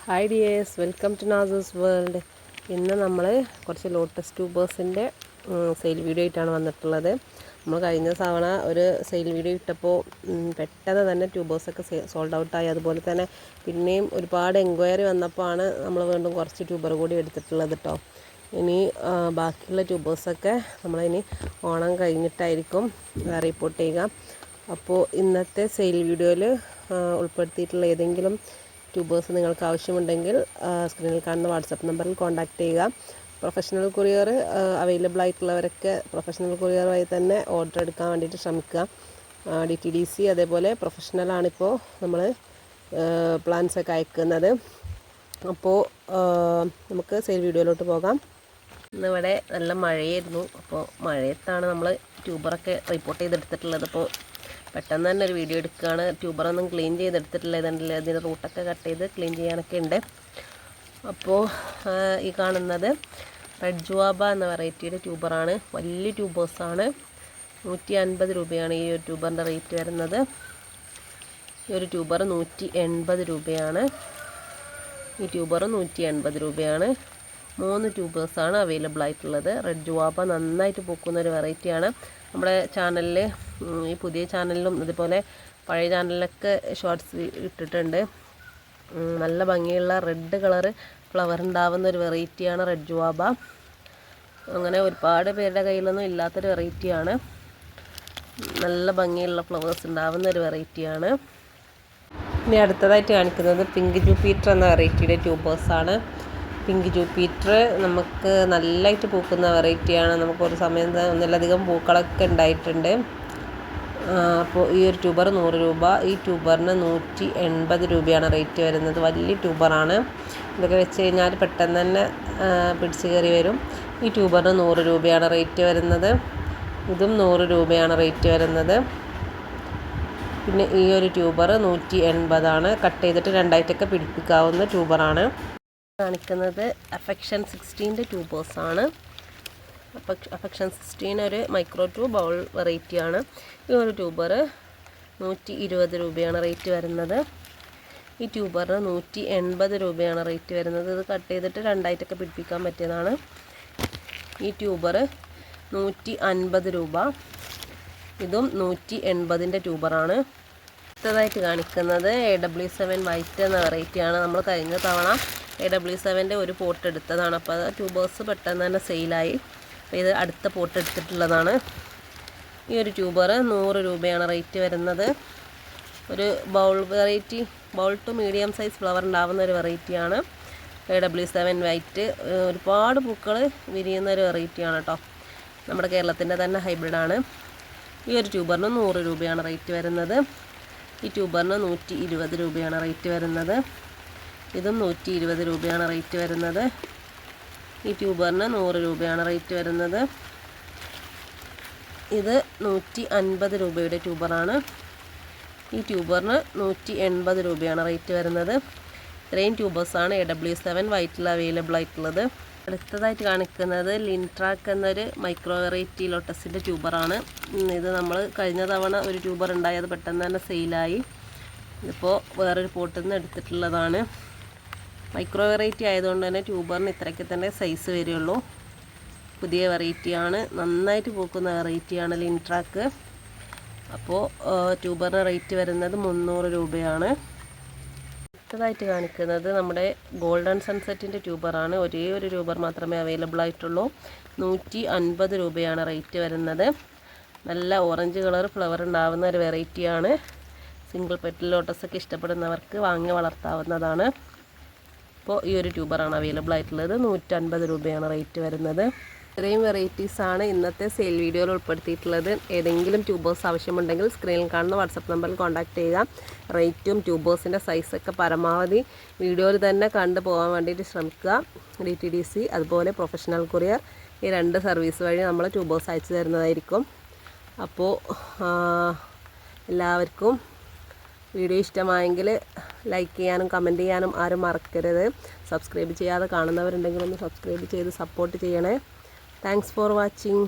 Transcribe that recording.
Hi dears, welcome to Nazu's World. ഇന്ന് നമ്മൾ കുറച്ച് ലോട്ടസ് ട്യൂബേഴ്സിൻ്റെ സെയിൽ വീഡിയോ ആയിട്ടാണ് വന്നിട്ടുള്ളത്. നമ്മൾ കഴിഞ്ഞ തവണ ഒരു സെയിൽ വീഡിയോ ഇട്ടപ്പോൾ പെട്ടെന്ന് തന്നെ ട്യൂബേഴ്സൊക്കെ സോൾഡ് ഔട്ടായി. അതുപോലെ തന്നെ പിന്നെയും ഒരുപാട് എൻക്വയറി വന്നപ്പോഴാണ് നമ്മൾ വീണ്ടും കുറച്ച് ട്യൂബർ കൂടി എടുത്തിട്ടുള്ളത് കേട്ടോ. ഇനി ബാക്കിയുള്ള ട്യൂബേഴ്സൊക്കെ നമ്മളിനി ഓണം കഴിഞ്ഞിട്ടായിരിക്കും റിപ്പോർട്ട് ചെയ്യുക. അപ്പോൾ ഇന്നത്തെ സെയിൽ വീഡിയോയിൽ ഉൾപ്പെടുത്തിയിട്ടുള്ള ഏതെങ്കിലും ട്യൂബേഴ്സ് നിങ്ങൾക്ക് ആവശ്യമുണ്ടെങ്കിൽ സ്ക്രീനിൽ കാണുന്ന വാട്സപ്പ് നമ്പറിൽ കോൺടാക്റ്റ് ചെയ്യുക. പ്രൊഫഷണൽ കൊറിയർ അവൈലബിൾ ആയിട്ടുള്ളവരൊക്കെ പ്രൊഫഷണൽ കൊറിയർ വഴി തന്നെ ഓർഡർ എടുക്കാൻ വേണ്ടിയിട്ട് ശ്രമിക്കുക. DTDC അതേപോലെ പ്രൊഫഷണലാണിപ്പോൾ നമ്മൾ പ്ലാൻസൊക്കെ അയക്കുന്നത്. അപ്പോൾ നമുക്ക് സെയിൽ വീഡിയോയിലോട്ട് പോകാം. ഇന്നിവിടെ നല്ല മഴയായിരുന്നു. അപ്പോൾ മഴയത്താണ് നമ്മൾ ട്യൂബറൊക്കെ റിപ്പോർട്ട് ചെയ്തെടുത്തിട്ടുള്ളത്. അപ്പോൾ പെട്ടെന്ന് തന്നെ ഒരു വീഡിയോ എടുക്കുകയാണ്. ട്യൂബറൊന്നും ക്ലീൻ ചെയ്തെടുത്തിട്ടില്ല. ഇതുണ്ടല്ലേ, അതിൻ്റെ റൂട്ടൊക്കെ കട്ട് ചെയ്ത് ക്ലീൻ ചെയ്യാനൊക്കെ ഉണ്ട്. അപ്പോൾ ഈ കാണുന്നത് റെഡ് ജുവാബ എന്ന വെറൈറ്റിയുടെ ട്യൂബറാണ്. വലിയ ട്യൂബേഴ്സാണ്. 150 രൂപയാണ് ഈ ഒരു ട്യൂബറിൻ്റെ റേറ്റ് വരുന്നത്. ഈ ഒരു ട്യൂബർ 180 രൂപയാണ്. ഈ ട്യൂബർ 180 രൂപയാണ്. 3 ട്യൂബേഴ്സാണ് അവൈലബിൾ ആയിട്ടുള്ളത്. റെഡ് ജുവാബ നന്നായിട്ട് പൂക്കുന്ന ഒരു വെറൈറ്റിയാണ്. നമ്മുടെ ചാനലിൽ ഈ പുതിയ ചാനലിലും അതുപോലെ പഴയ ചാനലിലൊക്കെ ഷോർട്സ് ഇട്ടിട്ടുണ്ട്. നല്ല ഭംഗിയുള്ള റെഡ് കളറ് ഫ്ലവർ ഉണ്ടാവുന്ന ഒരു വെറൈറ്റിയാണ് റെഡ് ജുവാബ. അങ്ങനെ ഒരുപാട് പേരുടെ കയ്യിലൊന്നും ഇല്ലാത്തൊരു വെറൈറ്റിയാണ്. നല്ല ഭംഗിയുള്ള ഫ്ലവേഴ്സ് ഉണ്ടാവുന്ന ഒരു വെറൈറ്റിയാണ്. ഇനി അടുത്തതായിട്ട് കാണിക്കുന്നത് പിങ്ക് ജൂപ്പിറ്റർ എന്ന വെറൈറ്റിയുടെ ട്യൂബേഴ്സാണ്. പിങ്ക് ജൂപ്പിറ്റർ നമുക്ക് നല്ലതായിട്ട് പൂക്കുന്ന വെറൈറ്റിയാണ്. നമുക്കൊരു സമയം ഒന്നിലധികം പൂക്കളൊക്കെ ഉണ്ടായിട്ടുണ്ട്. അപ്പോൾ ഈ ഒരു ട്യൂബർ 100 രൂപ. ഈ ട്യൂബറിന് 180 രൂപയാണ് റേറ്റ് വരുന്നത്. വലിയ ട്യൂബറാണ്. ഇതൊക്കെ വെച്ച് കഴിഞ്ഞാൽ പെട്ടെന്ന് തന്നെ പിടിച്ച് കയറി വരും. ഈ ട്യൂബറിന് 100 രൂപയാണ് റേറ്റ് വരുന്നത്. ഇതും 100 രൂപയാണ് റേറ്റ് വരുന്നത്. പിന്നെ ഈ ഒരു ട്യൂബർ 180 കട്ട് ചെയ്തിട്ട് രണ്ടായിട്ടൊക്കെ പിടിപ്പിക്കാവുന്ന ട്യൂബറാണ്. കാണിക്കുന്നത് അഫെക്ഷൻ 16ൻ്റെ ട്യൂബേഴ്സാണ്. അഫെക്ഷൻ 16 ഒരു മൈക്രോ ട്യൂബ് ബൗൾ വെറൈറ്റിയാണ്. ഈ ഒരു ട്യൂബർ 120 രൂപയാണ് റേറ്റ് വരുന്നത്. ഈ ട്യൂബറിന് 180 രൂപയാണ് റേറ്റ് വരുന്നത്. ഇത് കട്ട് ചെയ്തിട്ട് രണ്ടായിട്ടൊക്കെ പിടിപ്പിക്കാൻ പറ്റിയതാണ്. ഈ ട്യൂബർ 150 രൂപ. ഇതും 180ൻ്റെ ട്യൂബറാണ്. അടുത്തതായിട്ട് കാണിക്കുന്നത് AW7 വൈറ്റ് എന്ന വെറൈറ്റിയാണ്. നമ്മൾ കഴിഞ്ഞ തവണ AW7ൻ്റെ ഒരു പോട്ട് എടുത്തതാണ്. അപ്പോൾ അത് ട്യൂബേഴ്സ് പെട്ടെന്ന് തന്നെ സെയിലായി. അപ്പോൾ ഇത് അടുത്ത പോട്ട് എടുത്തിട്ടുള്ളതാണ്. ഈ ഒരു ട്യൂബർ 100 രൂപയാണ് റേറ്റ് വരുന്നത്. ഒരു bowl variety, bowl to medium size flower ഉണ്ടാവുന്ന ഒരു വെറൈറ്റിയാണ് AW7 വൈറ്റ്. ഒരുപാട് പൂക്കൾ വിരിയുന്ന ഒരു വെറൈറ്റിയാണ് കേട്ടോ. നമ്മുടെ കേരളത്തിൻ്റെ തന്നെ ഹൈബ്രിഡാണ്. ഈ ഒരു ട്യൂബറിന് 100 രൂപയാണ് റേറ്റ് വരുന്നത്. ഈ ട്യൂബറിന് 120 രൂപയാണ് റേറ്റ് വരുന്നത്. ഇതും 120 രൂപയാണ് റേറ്റ് വരുന്നത്. ഈ ട്യൂബറിന് 100 രൂപയാണ് റേറ്റ് വരുന്നത്. ഇത് 150 രൂപയുടെ ട്യൂബറാണ്. ഈ ട്യൂബറിന് 180 രൂപയാണ് റേറ്റ് വരുന്നത്. ഇത്രയും ട്യൂബേഴ്സാണ് AW7 വൈറ്റിൽ അവൈലബിൾ ആയിട്ടുള്ളത്. അടുത്തതായിട്ട് കാണിക്കുന്നത് ലിൻട്രാക്ക് എന്നൊരു മൈക്രോ വെറൈറ്റി ലോട്ടസിൻ്റെ ട്യൂബറാണ്. ഇത് നമ്മൾ കഴിഞ്ഞ തവണ ഒരു ട്യൂബർ ഉണ്ടായി, അത് പെട്ടെന്ന് തന്നെ സെയിലായി. ഇതിപ്പോൾ വേറൊരു പോട്ടിൽ നിന്ന് എടുത്തിട്ടുള്ളതാണ്. മൈക്രോ വെറൈറ്റി ആയതുകൊണ്ട് തന്നെ ട്യൂബറിന് ഇത്രയ്ക്ക് തന്നെ സൈസ് വരികയുള്ളൂ. പുതിയ വെറൈറ്റിയാണ്. നന്നായിട്ട് പൂക്കുന്ന വെറൈറ്റിയാണ് ലിൻട്രാക്ക്. അപ്പോൾ ട്യൂബറിന് റേറ്റ് വരുന്നത് 300 രൂപയാണ്. അടുത്തതായിട്ട് കാണിക്കുന്നത് നമ്മുടെ ഗോൾഡൻ സൺസെറ്റിൻ്റെ ട്യൂബറാണ്. ഒരേ ഒരു ട്യൂബർ മാത്രമേ അവൈലബിൾ ആയിട്ടുള്ളൂ. 150 രൂപയാണ് റേറ്റ് വരുന്നത്. നല്ല ഓറഞ്ച് കളർ ഫ്ലവർ ഉണ്ടാവുന്ന ഒരു വെറൈറ്റിയാണ്. സിംഗിൾ പെറ്റൽ ലോട്ടസൊക്കെ ഇഷ്ടപ്പെടുന്നവർക്ക് വാങ്ങി വളർത്താവുന്നതാണ്. അപ്പോൾ ഈ ഒരു ട്യൂബറാണ് അവൈലബിൾ ആയിട്ടുള്ളത്. 150 രൂപയാണ് റേറ്റ് വരുന്നത്. ഇത്രയും വെറൈറ്റീസാണ് ഇന്നത്തെ സെയിൽ വീഡിയോയിൽ ഉൾപ്പെടുത്തിയിട്ടുള്ളത്. ഏതെങ്കിലും ട്യൂബേഴ്സ് ആവശ്യമുണ്ടെങ്കിൽ സ്ക്രീനിൽ കാണുന്ന വാട്സപ്പ് നമ്പറിൽ കോൺടാക്റ്റ് ചെയ്യുക. റേറ്റും ട്യൂബേഴ്സിൻ്റെ സൈസൊക്കെ പരമാവധി വീഡിയോയിൽ തന്നെ കണ്ടു പോകാൻ വേണ്ടിയിട്ട് ശ്രമിക്കുക. DTDC അതുപോലെ പ്രൊഫഷണൽ കൊറിയർ, ഈ 2 സർവീസ് വഴി നമ്മൾ ട്യൂബേഴ്സ് അയച്ചു തരുന്നതായിരിക്കും. അപ്പോൾ എല്ലാവർക്കും വീഡിയോ ഇഷ്ടമായെങ്കിൽ ലൈക്ക് ചെയ്യാനും കമൻറ്റ് ചെയ്യാനും ആരും മറക്കരുത്. സബ്സ്ക്രൈബ് ചെയ്യാതെ കാണുന്നവരുണ്ടെങ്കിൽ ഒന്ന് സബ്സ്ക്രൈബ് ചെയ്ത് സപ്പോർട്ട് ചെയ്യണേ. Thanks for watching.